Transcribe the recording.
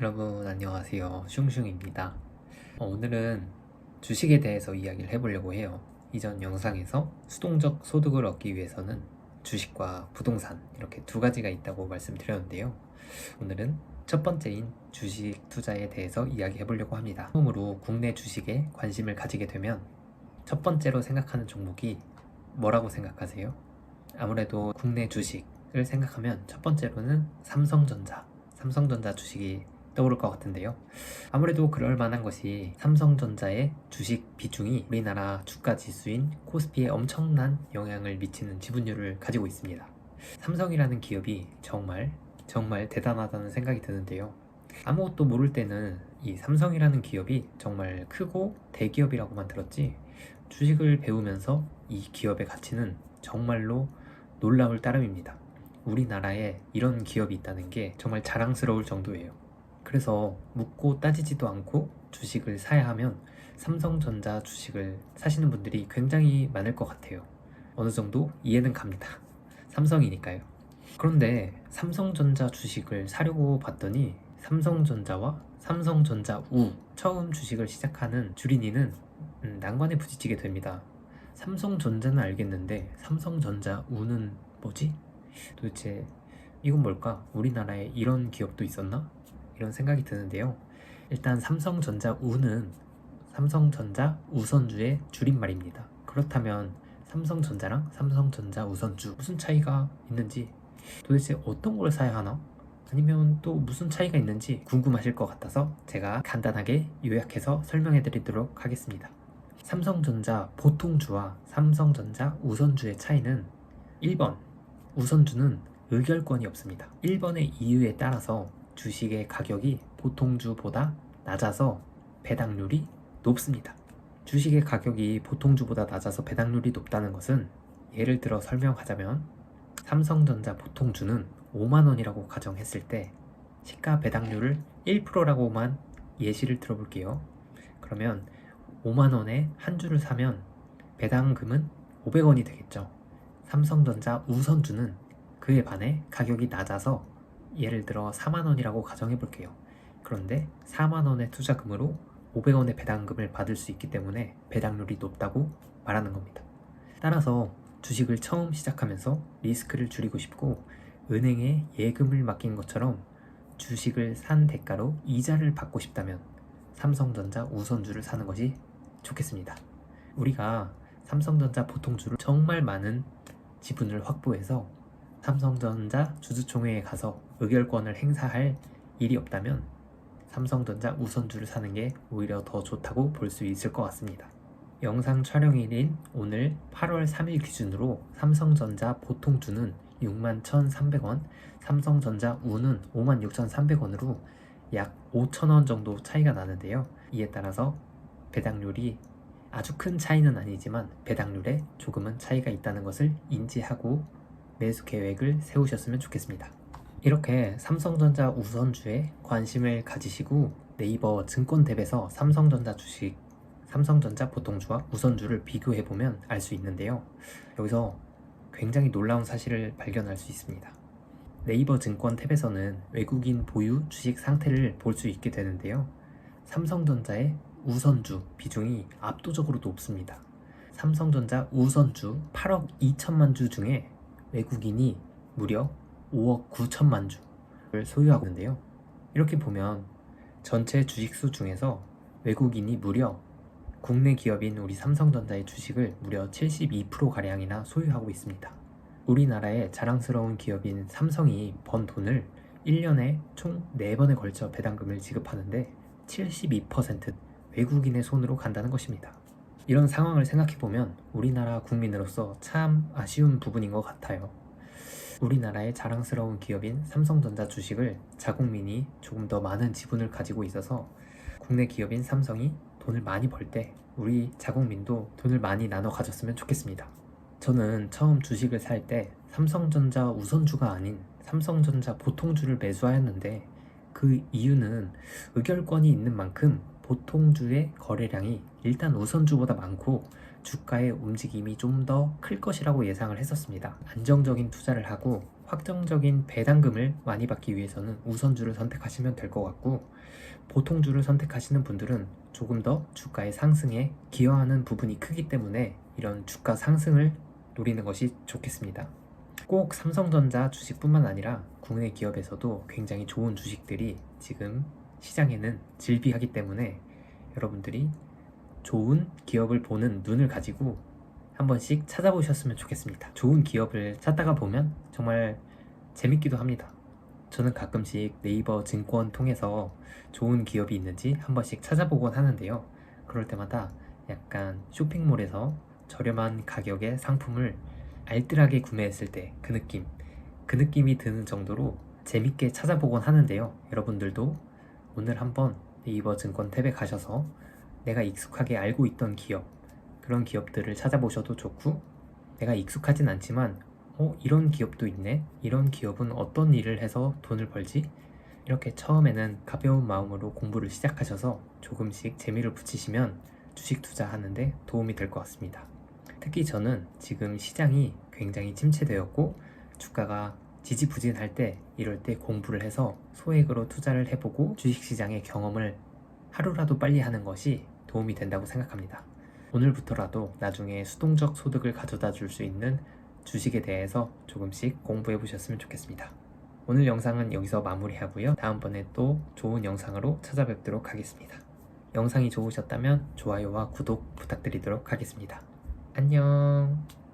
여러분 안녕하세요. 슝슝입니다. 오늘은 주식에 대해서 이야기를 해보려고 해요. 이전 영상에서 수동적 소득을 얻기 위해서는 주식과 부동산 이렇게 두 가지가 있다고 말씀드렸는데요. 오늘은 첫 번째인 주식 투자에 대해서 이야기해 보려고 합니다. 처음으로 국내 주식에 관심을 가지게 되면 첫 번째로 생각하는 종목이 뭐라고 생각하세요? 아무래도 국내 주식을 생각하면 첫 번째로는 삼성전자 주식이 떠오를 것 같은데요. 아무래도 그럴 만한 것이 삼성전자의 주식 비중이 우리나라 주가 지수인 코스피에 엄청난 영향을 미치는 지분율을 가지고 있습니다. 삼성이라는 기업이 정말 대단하다는 생각이 드는데요. 아무것도 모를 때는 이 삼성이라는 기업이 정말 크고 대기업이라고만 들었지, 주식을 배우면서 이 기업의 가치는 정말로 놀라울 따름입니다. 우리나라에 이런 기업이 있다는 게 정말 자랑스러울 정도예요. 그래서 묻고 따지지도 않고 주식을 사야 하면 삼성전자 주식을 사시는 분들이 굉장히 많을 것 같아요. 어느 정도 이해는 갑니다. 삼성이니까요. 그런데 삼성전자 주식을 사려고 봤더니 삼성전자와 삼성전자우 처음 주식을 시작하는 주린이는 난관에 부딪히게 됩니다. 삼성전자는 알겠는데 삼성전자우는 뭐지? 도대체 이건 뭘까? 우리나라에 이런 기업도 있었나? 이런 생각이 드는데요. 일단 삼성전자우는 삼성전자 우선주의 줄임말입니다. 그렇다면 삼성전자랑 삼성전자 우선주 무슨 차이가 있는지, 도대체 어떤 걸 사야 하나? 아니면 또 무슨 차이가 있는지 궁금하실 것 같아서 제가 간단하게 요약해서 설명해 드리도록 하겠습니다. 삼성전자 보통주와 삼성전자 우선주의 차이는 1번, 우선주는 의결권이 없습니다. 1번의 이유에 따라서 주식의 가격이 보통주보다 낮아서 배당률이 높습니다. 주식의 가격이 보통주보다 낮아서 배당률이 높다는 것은, 예를 들어 설명하자면 삼성전자 보통주는 5만원이라고 가정했을 때 시가 배당률을 1%라고만 예시를 들어볼게요. 그러면 5만원에 한 주를 사면 배당금은 500원이 되겠죠. 삼성전자 우선주는 그에 반해 가격이 낮아서 예를 들어 4만원이라고 가정해 볼게요. 그런데 4만원의 투자금으로 500원의 배당금을 받을 수 있기 때문에 배당률이 높다고 말하는 겁니다. 따라서 주식을 처음 시작하면서 리스크를 줄이고 싶고 은행에 예금을 맡긴 것처럼 주식을 산 대가로 이자를 받고 싶다면 삼성전자 우선주를 사는 것이 좋겠습니다. 우리가 삼성전자 보통주를 정말 많은 지분을 확보해서 삼성전자 주주총회에 가서 의결권을 행사할 일이 없다면 삼성전자 우선주를 사는 게 오히려 더 좋다고 볼 수 있을 것 같습니다. 영상 촬영일인 오늘 8월 3일 기준으로 삼성전자 보통주는 61,300원, 삼성전자 우는 56,300원으로 약 5,000원 정도 차이가 나는데요. 이에 따라서 배당률이 아주 큰 차이는 아니지만 배당률에 조금은 차이가 있다는 것을 인지하고 매수 계획을 세우셨으면 좋겠습니다. 이렇게 삼성전자 우선주에 관심을 가지시고 네이버 증권 탭에서 삼성전자 주식, 삼성전자 보통주와 우선주를 비교해보면 알 수 있는데요. 여기서 굉장히 놀라운 사실을 발견할 수 있습니다. 네이버 증권 탭에서는 외국인 보유 주식 상태를 볼 수 있게 되는데요. 삼성전자의 우선주 비중이 압도적으로 높습니다. 삼성전자 우선주 8억 2천만 주 중에 외국인이 무려 5억 9천만 주를 소유하고 있는데요. 이렇게 보면 전체 주식수 중에서 외국인이 무려 국내 기업인 우리 삼성전자의 주식을 무려 72%가량이나 소유하고 있습니다. 우리나라의 자랑스러운 기업인 삼성이 번 돈을 1년에 총 4번에 걸쳐 배당금을 지급하는데 72% 외국인의 손으로 간다는 것입니다. 이런 상황을 생각해보면 우리나라 국민으로서 참 아쉬운 부분인 것 같아요. 우리나라의 자랑스러운 기업인 삼성전자 주식을 자국민이 조금 더 많은 지분을 가지고 있어서 국내 기업인 삼성이 돈을 많이 벌 때 우리 자국민도 돈을 많이 나눠 가졌으면 좋겠습니다. 저는 처음 주식을 살 때 삼성전자 우선주가 아닌 삼성전자 보통주를 매수하였는데, 그 이유는 의결권이 있는 만큼 보통주의 거래량이 일단 우선주보다 많고 주가의 움직임이 좀 더 클 것이라고 예상을 했었습니다. 안정적인 투자를 하고 확정적인 배당금을 많이 받기 위해서는 우선주를 선택하시면 될 것 같고, 보통주를 선택하시는 분들은 조금 더 주가의 상승에 기여하는 부분이 크기 때문에 이런 주가 상승을 노리는 것이 좋겠습니다. 꼭 삼성전자 주식뿐만 아니라 국내 기업에서도 굉장히 좋은 주식들이 지금 시장에는 질비하기 때문에 여러분들이 좋은 기업을 보는 눈을 가지고 한 번씩 찾아보셨으면 좋겠습니다. 좋은 기업을 찾다가 보면 정말 재밌기도 합니다. 저는 가끔씩 네이버 증권 통해서 좋은 기업이 있는지 한 번씩 찾아보곤 하는데요. 그럴 때마다 약간 쇼핑몰에서 저렴한 가격의 상품을 알뜰하게 구매했을 때 그 느낌이 드는 정도로 재밌게 찾아보곤 하는데요. 여러분들도 오늘 한번 네이버 증권 탭에 가셔서 내가 익숙하게 알고 있던 기업, 그런 기업들을 찾아보셔도 좋고, 내가 익숙하진 않지만 이런 기업도 있네? 이런 기업은 어떤 일을 해서 돈을 벌지? 이렇게 처음에는 가벼운 마음으로 공부를 시작하셔서 조금씩 재미를 붙이시면 주식 투자하는데 도움이 될 것 같습니다. 특히 저는 지금 시장이 굉장히 침체되었고 주가가 지지부진할 때, 이럴 때 공부를 해서 소액으로 투자를 해보고 주식시장의 경험을 하루라도 빨리 하는 것이 도움이 된다고 생각합니다. 오늘부터라도 나중에 수동적 소득을 가져다 줄 수 있는 주식에 대해서 조금씩 공부해 보셨으면 좋겠습니다. 오늘 영상은 여기서 마무리하고요. 다음번에 또 좋은 영상으로 찾아뵙도록 하겠습니다. 영상이 좋으셨다면 좋아요와 구독 부탁드리도록 하겠습니다. 안녕.